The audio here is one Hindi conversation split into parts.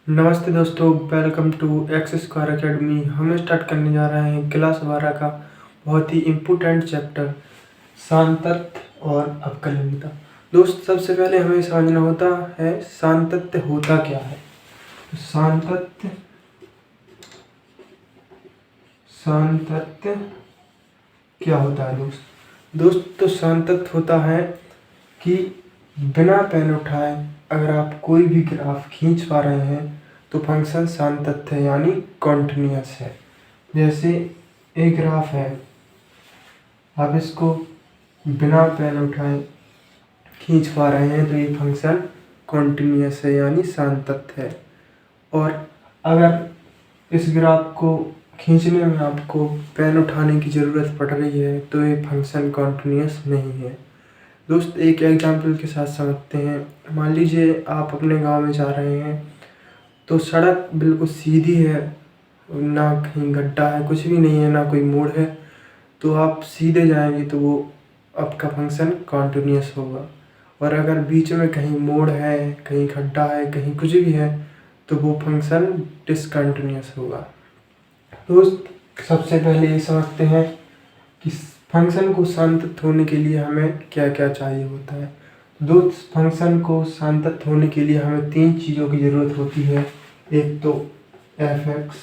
नमस्ते दोस्तों, welcome to x square academy. हम स्टार्ट करने जा रहे हैं क्लास 12 का बहुत ही इम्पोर्टेंट चैप्टर सान्तत्य और अवकलनीयता। दोस्त, सबसे पहले हमें समझना होता है सान्तत्य होता क्या है। तो सान्तत्य क्या होता है दोस्त? तो सान्तत्य होता है कि बिना पेन उठाए अगर आप कोई भी ग्राफ खींच पा रहे हैं तो फंक्शन सान्तत्य है, यानी कॉन्टिन्यूअस है। जैसे एक ग्राफ है, आप इसको बिना पेन उठाए खींच पा रहे हैं तो ये फंक्शन कॉन्टिन्यूअस है, यानी सान्तत्य है। और अगर इस ग्राफ को खींचने में आपको पेन उठाने की ज़रूरत पड़ रही है तो ये फंक्शन कॉन्टिन्यूअस नहीं है। दोस्त, एक एग्जाम्पल के साथ समझते हैं। मान लीजिए आप अपने गांव में जा रहे हैं तो सड़क बिल्कुल सीधी है, ना कहीं गड्ढा है, कुछ भी नहीं है, ना कोई मोड़ है। तो आप सीधे जाएंगे तो वो आपका फंक्शन कॉन्टिन्यूअस होगा। और अगर बीच में कहीं मोड़ है, कहीं गड्ढा है, कहीं कुछ भी है तो वो फंक्शन डिसकंटिन्यूअस होगा। दोस्त, सबसे पहले ये समझते हैं कि फंक्शन को सान्तत्य होने के लिए हमें क्या क्या चाहिए होता है। दोस्त, फंक्शन को सान्तत्य होने के लिए हमें 3 चीज़ों की ज़रूरत होती है। एक तो f(x),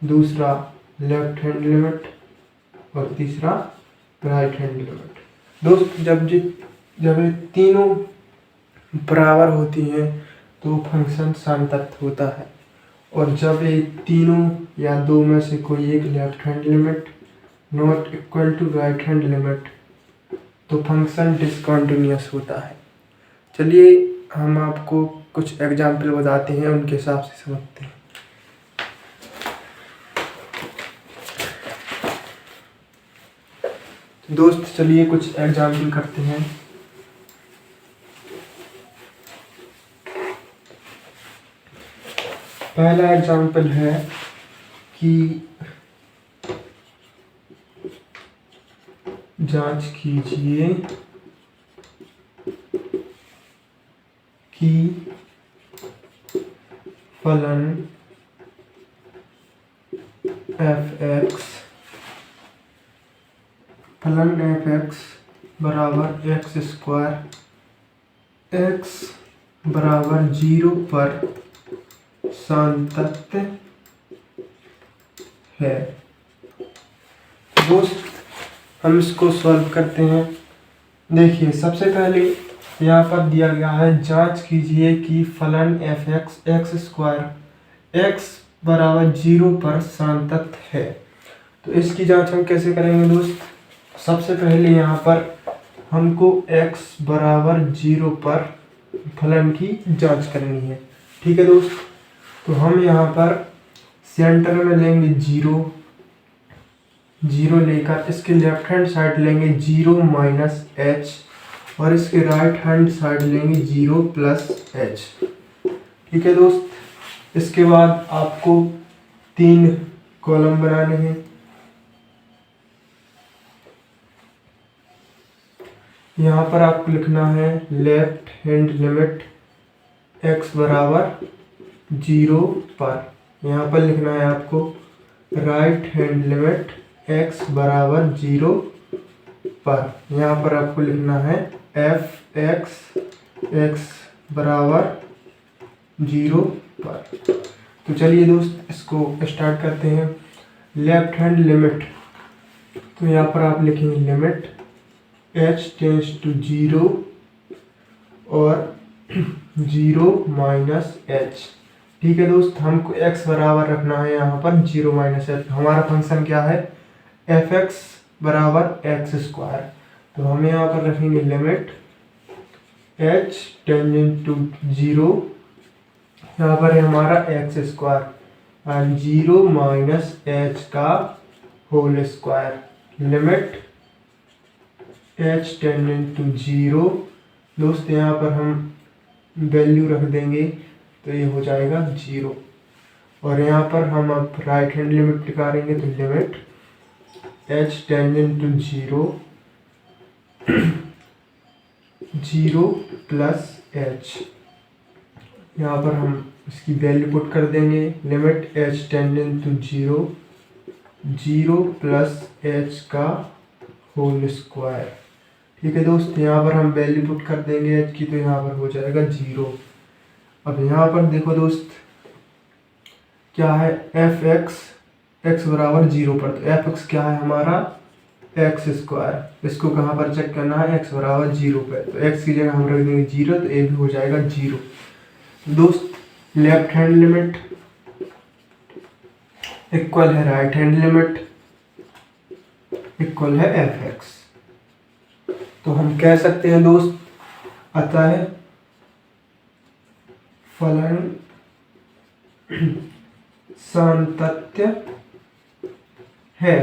दूसरा लेफ्ट हैंड लिमिट और तीसरा राइट हैंड लिमिट। दोस्त, जब ये तीनों बराबर होती हैं तो फंक्शन सान्तत्य होता है। और जब ये तीनों या दो में से कोई एक left hand limit not equal to right hand limit तो फंक्शन डिसकंटिन्यूअस होता है। चलिए हम आपको कुछ एग्जाम्पल बताते हैं, उनके हिसाब से समझते हैं। दोस्त, चलिए कुछ एग्जाम्पल करते हैं। पहला एग्जाम्पल है कि जांच कीजिए कि फलन f(x) बराबर एक्स स्क्वायर x बराबर 0 पर सान्तत्य है। दोस्त, हम इसको सॉल्व करते हैं। देखिए, सबसे पहले यहाँ पर दिया गया है जांच कीजिए कि फलन f(x) एक्स स्क्वायर x बराबर 0 पर सान्तत्य है। तो इसकी जांच हम कैसे करेंगे दोस्त? सबसे पहले यहाँ पर हमको x बराबर 0 पर फलन की जांच करनी है। ठीक है दोस्त, तो हम यहाँ पर सेंटर में लेंगे 0 लेकर इसके लेफ्ट हैंड साइड लेंगे 0 माइनस h और इसके राइट हैंड साइड लेंगे 0 प्लस h। ठीक है दोस्त, इसके बाद आपको 3 कॉलम बनाने हैं। यहाँ पर आपको लिखना है लेफ्ट हैंड लिमिट x बराबर 0 पर। यहाँ पर लिखना है आपको राइट हैंड लिमिट x बराबर 0 पर। यहाँ पर आपको लिखना है f(x) x बराबर 0 पर। तो चलिए दोस्त, इसको स्टार्ट करते हैं। लेफ्ट हैंड लिमिट, तो यहाँ पर आप लिखेंगे लिमिट h टेंड्स टू 0 और 0 माइनस h। ठीक है दोस्त, हमको x बराबर रखना है यहाँ पर 0 माइनस h। हमारा फंक्शन क्या है? f(x) बराबर एक्स स्क्वायर। तो हम यहाँ पर रखेंगे लिमिट h टेंडिंग टू 0, यहाँ पर है हमारा एक्स स्क्वायर और 0 माइनस h का whole square. Limit h tending to 0। दोस्त, यहाँ पर हम वैल्यू रख देंगे तो ये हो जाएगा 0। और यहाँ पर हम अब राइट हैंड लिमिट निकालेंगे तो limit h tending to 0 plus h। यहाँ पर हम इसकी वैल्यू पुट कर देंगे, limit h tending to 0, 0 plus h का होल स्क्वायर। ठीक है दोस्त, यहाँ पर हम वैल्यू पुट कर देंगे h की, तो यहाँ पर हो जाएगा 0। अब यहाँ पर देखो दोस्त क्या है, एफ एक्स बराबर 0 पर, तो एफ एक्स क्या है हमारा एक्स स्क्वायर। इसको कहाँ पर चेक करना है, एक्स बराबर 0 पे, तो एक्स की जगह हम रख देंगे 0, तो ए भी हो जाएगा 0। दोस्त लेफ्ट हैंड लिमिट इक्वल है राइट हैंड लिमिट इक्वल है एफ एक्स। तो हम कह सकते हैं दोस्त, अतः फलन सातत्य है।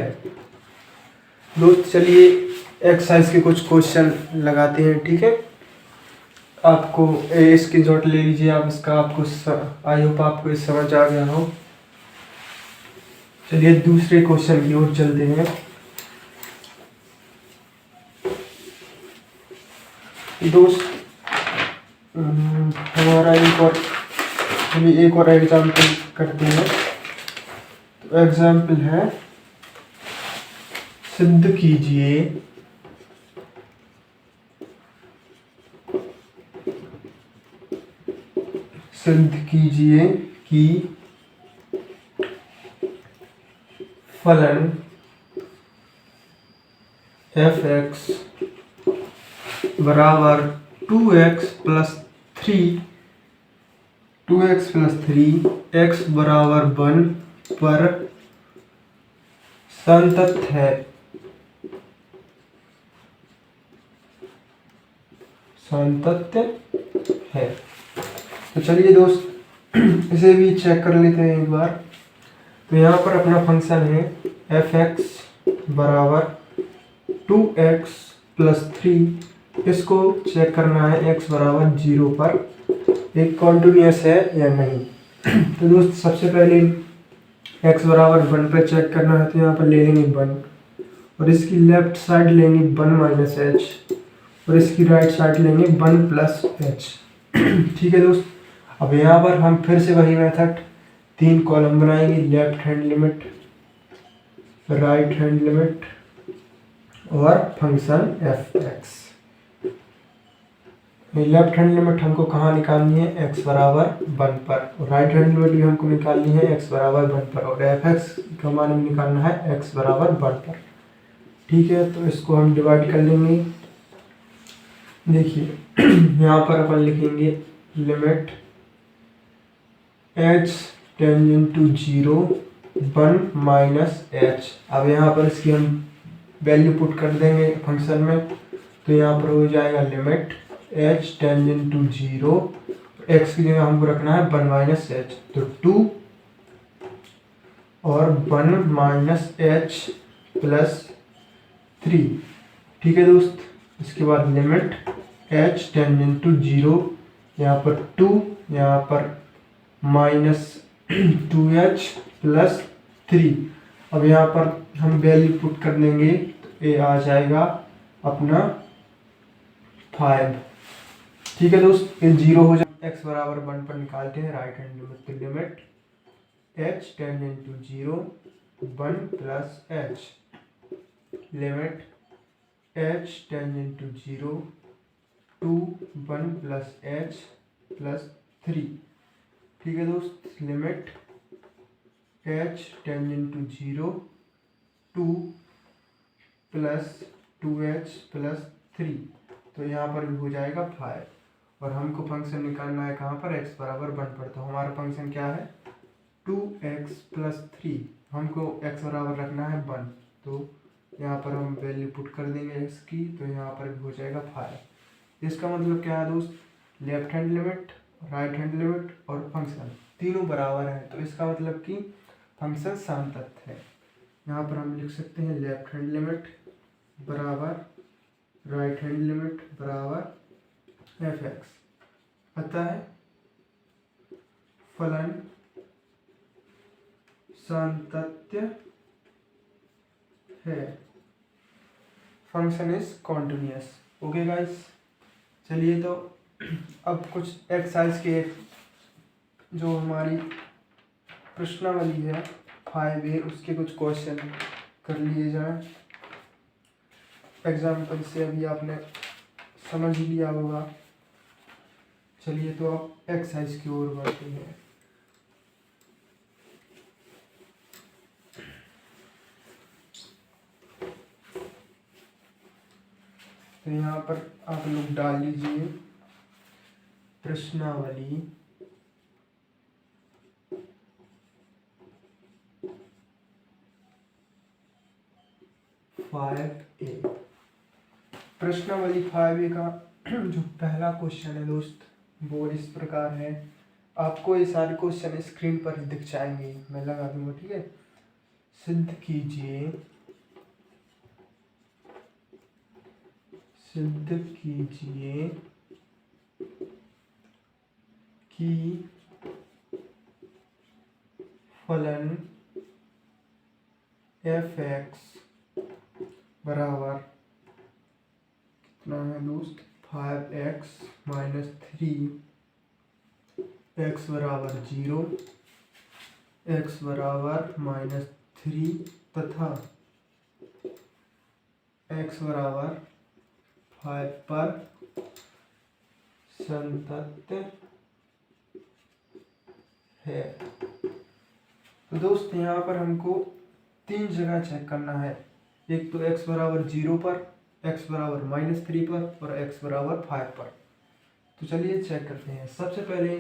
दोस्त चलिए एक्सरसाइज के कुछ क्वेश्चन लगाते हैं, ठीक है। आपको स्क्रीनशॉट ले लीजिए आप इसका, आपको आई होप आपको इस समझ आ गया हो। चलिए दूसरे क्वेश्चन की ओर चलते हैं। दोस्त हमारा एक और एग्जाम्पल करते हैं। तो एग्जाम्पल है, सिद्ध कीजिए कि फलन एफ एक्स बराबर 2x प्लस 3 x बराबर 1 पर संतत है। तो चलिए दोस्त इसे भी चेक कर लेते हैं एक बार। तो यहाँ पर अपना फंक्शन है एफ एक्स बराबर 2x प्लस 3, इसको चेक करना है x बराबर 0 पर एक कॉन्टिन्यूअस है या नहीं। तो दोस्त सबसे पहले x बराबर 1 पर चेक करना है, तो यहाँ पर ले लेंगे 1 और इसकी लेफ्ट साइड लेंगे 1 माइनस एच और इसकी राइट साइड लेंगे 1 प्लस एच। ठीक है दोस्त, अब यहाँ पर हम फिर से वही मेथड 3 कॉलम बनाएंगे, left hand limit, right hand limit और function f x. Left hand limit हमको कहाँ निकालनी है, x बराबर 1 पर, और राइट हैंड लिमिट भी हमको निकालनी है x बराबर 1 पर, और एफ एक्स का मान भी निकालना है x बराबर 1 पर। ठीक है, तो इसको हम डिवाइड कर लेंगे। देखिए यहाँ पर अपन लिखेंगे limit h tangent to 0 1 minus h. अब यहाँ पर इसकी हम वैल्यू पुट कर देंगे फंक्शन में, तो यहाँ पर हो जाएगा limit h tangent to 0, x की जगह हमको रखना है 1 माइनस एच, तो 2 और 1 माइनस एच प्लस 3। ठीक है दोस्त, इसके बाद लिमिट h टेंजेंट टू 0, यहाँ पर 2, यहाँ पर माइनस 2h प्लस 3। अब यहाँ पर हम वैल्यू पुट कर देंगे, तो ये आ जाएगा अपना 5। ठीक है दोस्त, ये 0 हो जाए, x बराबर 1 पर निकालते हैं राइट हैंड लिमिट, तो limit h tangent to 0 1 plus h, limit h tangent to 0 2 1 plus h plus 3। ठीक है दोस्त, limit h tangent to 0 2 plus 2h plus 3, तो यहाँ पर भी हो जाएगा 5। और हमको फंक्शन निकालना है कहाँ पर, x बराबर 1 पर, तो हमारा फंक्शन क्या है 2x प्लस 3, हमको x बराबर रखना है 1, तो यहाँ पर हम वैल्यू पुट कर देंगे x की, तो यहाँ पर भी हो जाएगा 5। इसका मतलब क्या है दोस्त, left hand limit, right hand limit और फंक्शन तीनों बराबर हैं, तो इसका मतलब कि फंक्शन सातत्य है। यहाँ पर हम लिख सकते हैं लेफ्ट हैंड लिमिट बराबर राइट हैंड लिमिट बराबर एफ एक्स, अतः फलन सातत्य है, function is continuous. Okay guys, चलिए तो अब कुछ एक्सरसाइज के जो हमारी प्रश्नावली है 5A उसके कुछ क्वेश्चन कर लिए जाएं। एग्जाम्पल से अभी आपने समझ ही लिया होगा। चलिए तो आप एक्सरसाइज की ओर बढ़ते हैं। तो यहाँ पर आप लोग डाल लीजिए प्रश्नावली 5A। प्रश्नावली 5A का जो पहला क्वेश्चन है दोस्त वो इस प्रकार है। आपको ये सारे क्वेश्चन स्क्रीन पर ही दिख जाएंगे, मैं लगा दूंगा, ठीक है। सिद्ध कीजिए कि फलन fx बराबर कितना है दोस्त 5x माइनस 3, x बराबर 0, x बराबर माइनस 3 तथा x बराबर 5 पर संतत है। तो दोस्त यहाँ पर हमको 3 जगह चेक करना है। एक तो x बराबर 0 पर, x बराबर माइनस 3 पर और x बराबर 5 पर। तो चलिए चेक करते हैं। सबसे पहले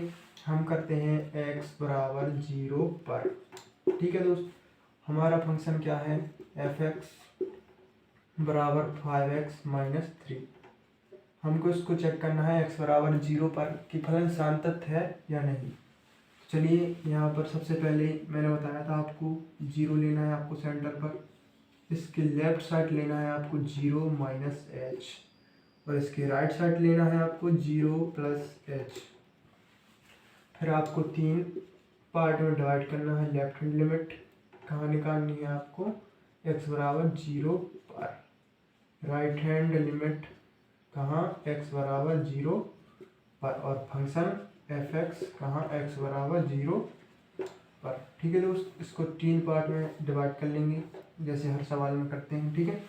हम करते हैं x बराबर 0 पर। ठीक है दोस्त, हमारा फंक्शन क्या है fx बराबर 5x माइनस 3। हमको इसको चेक करना है x बराबर 0 पर कि फलन शांतत है या नहीं। चलिए यहाँ पर सबसे पहले मैंने बताया था आपको 0 लेना है आपको सेंटर पर, इसके लेफ्ट साइड लेना है आपको 0 माइनस एच और इसके राइट साइड लेना है आपको 0 प्लस एच। फिर आपको 3 पार्ट में डिवाइड करना है। लेफ्ट हैंड लिमिट कहाँ निकालनी है आपको x बराबर 0 पर, राइट हैंड लिमिट कहाँ x बराबर 0 पर और फंक्शन fx कहाँ x बराबर 0 पर। ठीक है दोस्त, इसको 3 पार्ट में डिवाइड कर लेंगे जैसे हर सवाल में करते हैं। ठीक है,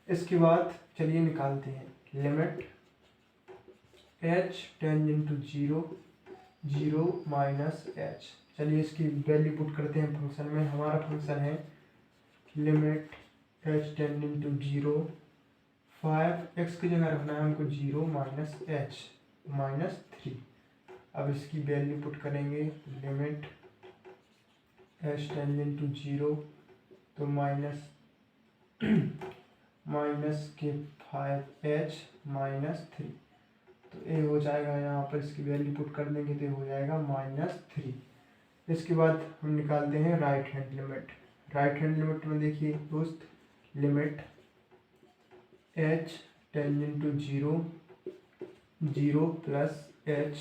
इसके बाद चलिए निकालते हैं limit h tangent to 0 0 minus h. चलिए इसकी वैल्यू पुट करते हैं फंक्शन में। हमारा फंक्शन है limit h tangent to 0 5 x की जगह रखना है हमको 0 माइनस एच माइनस 3। अब इसकी वैल्यू पुट करेंगे लिमिट h टेंजेंट टू 0 तो माइनस के 5h माइनस 3। तो ए हो जाएगा, यहाँ पर इसकी वैल्यू पुट कर देंगे तो हो जाएगा माइनस 3। इसके बाद हम निकालते हैं right hand limit. Right hand limit में देखिए दोस्त limit h tangent to 0 0 plus H